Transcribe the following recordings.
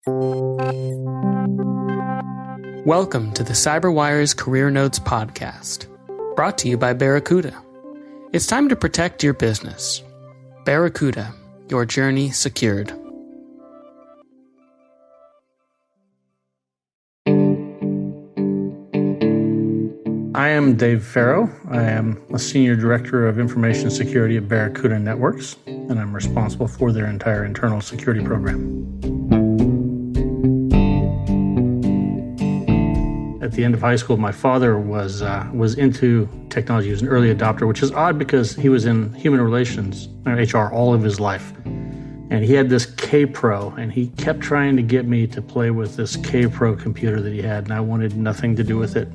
Welcome to the CyberWire's Career Notes podcast, brought to you by Barracuda. It's time to protect your business. Barracuda, your journey secured. I am Dave Farrow. I am a Senior Director of Information Security at Barracuda Networks, and I'm responsible for their entire internal security program. At the end of high school, my father was into technology. He was an early adopter, which is odd because he was in human relations, or HR, all of his life. And he had this K-Pro, and he kept trying to get me to play with this K-Pro computer that he had, and I wanted nothing to do with it.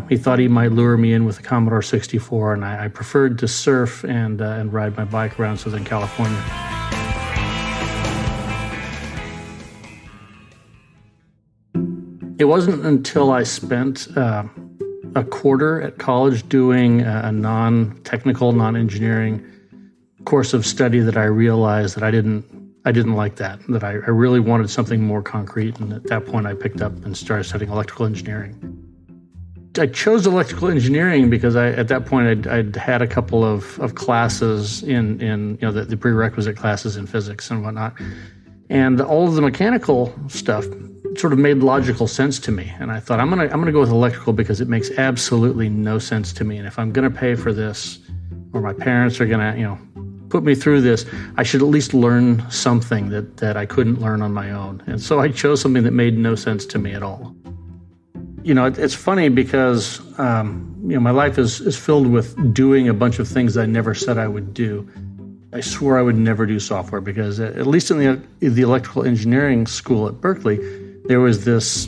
He thought he might lure me in with a Commodore 64, and I preferred to surf and ride my bike around Southern California. It wasn't until I spent a quarter at college doing a non-technical, non-engineering course of study that I realized that I didn't like that I really wanted something more concrete. And at that point, I picked up and started studying electrical engineering. I chose electrical engineering because at that point I'd had a couple of classes in the prerequisite classes in physics and whatnot, and all of the mechanical stuff sort of made logical sense to me. And I thought I'm gonna go with electrical because it makes absolutely no sense to me. And if I'm gonna pay for this, or my parents are gonna put me through this, I should at least learn something that I couldn't learn on my own. And so I chose something that made no sense to me at all. It's funny because, my life is filled with doing a bunch of things I never said I would do. I swore I would never do software because, at least in the electrical engineering school at Berkeley, there was this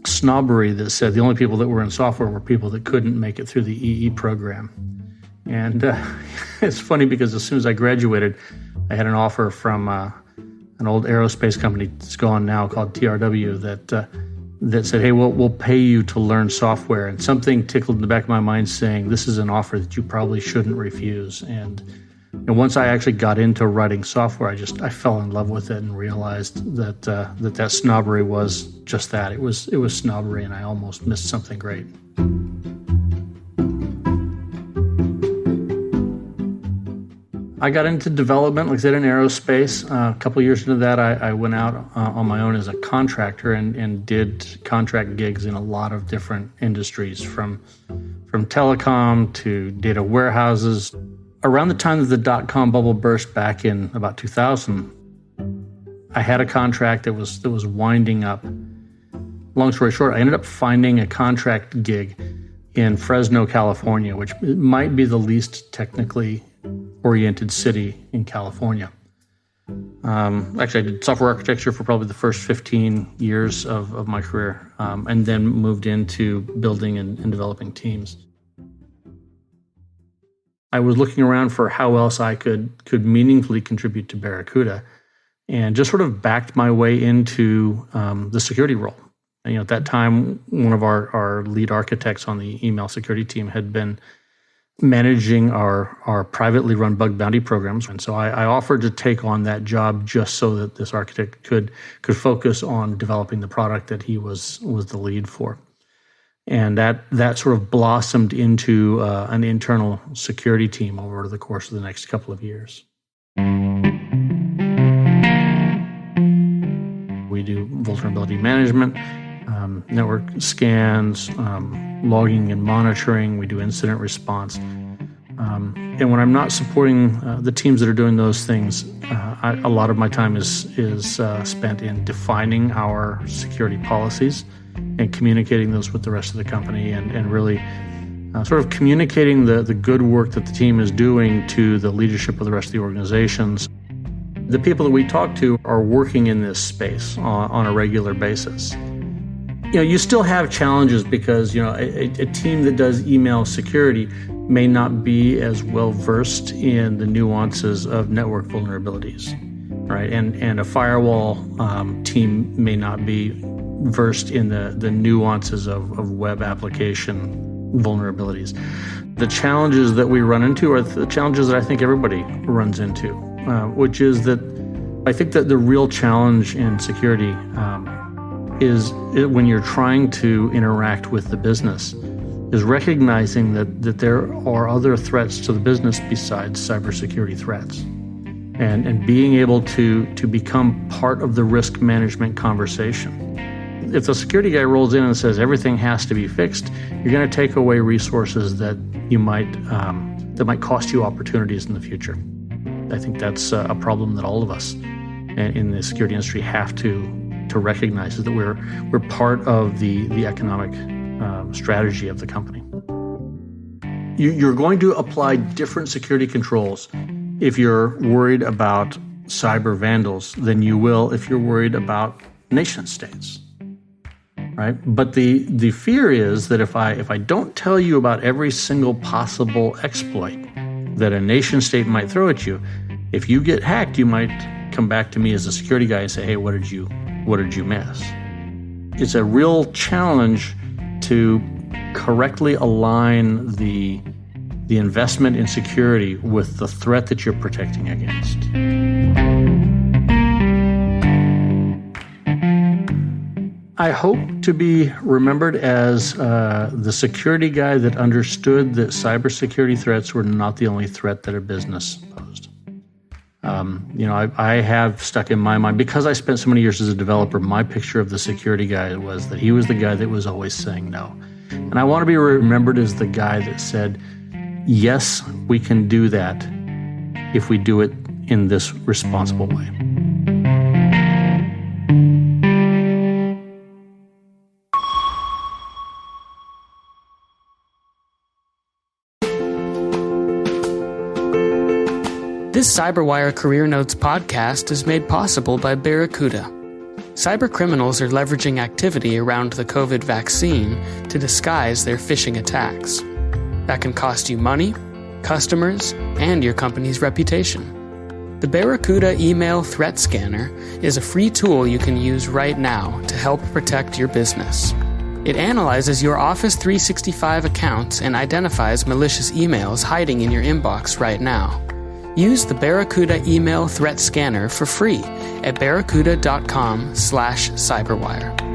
snobbery that said the only people that were in software were people that couldn't make it through the EE program. And it's funny because as soon as I graduated, I had an offer from an old aerospace company that's gone now called TRW that said, hey, we'll pay you to learn software. And something tickled in the back of my mind saying, this is an offer that you probably shouldn't refuse. And once I actually got into writing software, I fell in love with it and realized that snobbery was just that. It was snobbery, and I almost missed something great. I got into development, like I said, in aerospace. A couple of years into that, I went out on my own as a contractor and did contract gigs in a lot of different industries, from telecom to data warehouses. Around the time that the dot-com bubble burst back in about 2000, I had a contract that was winding up. Long story short, I ended up finding a contract gig in Fresno, California, which might be the least technically oriented city in California. Actually, I did software architecture for probably the first 15 years of my career, and then moved into building and developing teams. I was looking around for how else I could meaningfully contribute to Barracuda, and just sort of backed my way into the security role. And, at that time, one of our lead architects on the email security team had been managing our privately run bug bounty programs. And so I offered to take on that job just so that this architect could focus on developing the product that he was the lead for. And that sort of blossomed into an internal security team over the course of the next couple of years. We do vulnerability management, network scans, logging and monitoring. We do incident response. And when I'm not supporting the teams that are doing those things, a lot of my time is spent in defining our security policies and communicating those with the rest of the company, and really sort of communicating the good work that the team is doing to the leadership of the rest of the organizations. The people that we talk to are working in this space on a regular basis. You still have challenges because, a team that does email security may not be as well versed in the nuances of network vulnerabilities, right? And a firewall team may not be versed in the nuances of web application vulnerabilities. The challenges that we run into are the challenges that I think everybody runs into, which is that I think that the real challenge in security is when you're trying to interact with the business is recognizing that there are other threats to the business besides cybersecurity threats, and being able to become part of the risk management conversation. If the security guy rolls in and says everything has to be fixed, you're going to take away resources that might cost you opportunities in the future. I think that's a problem that all of us in the security industry have to recognize, is that we're part of the economic strategy of the company. You're going to apply different security controls if you're worried about cyber vandals than you will if you're worried about nation states, right? But the fear is that if I don't tell you about every single possible exploit that a nation state might throw at you, if you get hacked, you might come back to me as a security guy and say, hey, what did you miss? It's a real challenge to correctly align the investment in security with the threat that you're protecting against. I hope to be remembered as the security guy that understood that cybersecurity threats were not the only threat that a business posed. I have stuck in my mind, because I spent so many years as a developer, my picture of the security guy was that he was the guy that was always saying no. And I want to be remembered as the guy that said, yes, we can do that if we do it in this responsible way. This CyberWire Career Notes podcast is made possible by Barracuda. Cybercriminals are leveraging activity around the COVID vaccine to disguise their phishing attacks. That can cost you money, customers, and your company's reputation. The Barracuda Email Threat Scanner is a free tool you can use right now to help protect your business. It analyzes your Office 365 accounts and identifies malicious emails hiding in your inbox right now. Use the Barracuda Email Threat Scanner for free at barracuda.com/cyberwire.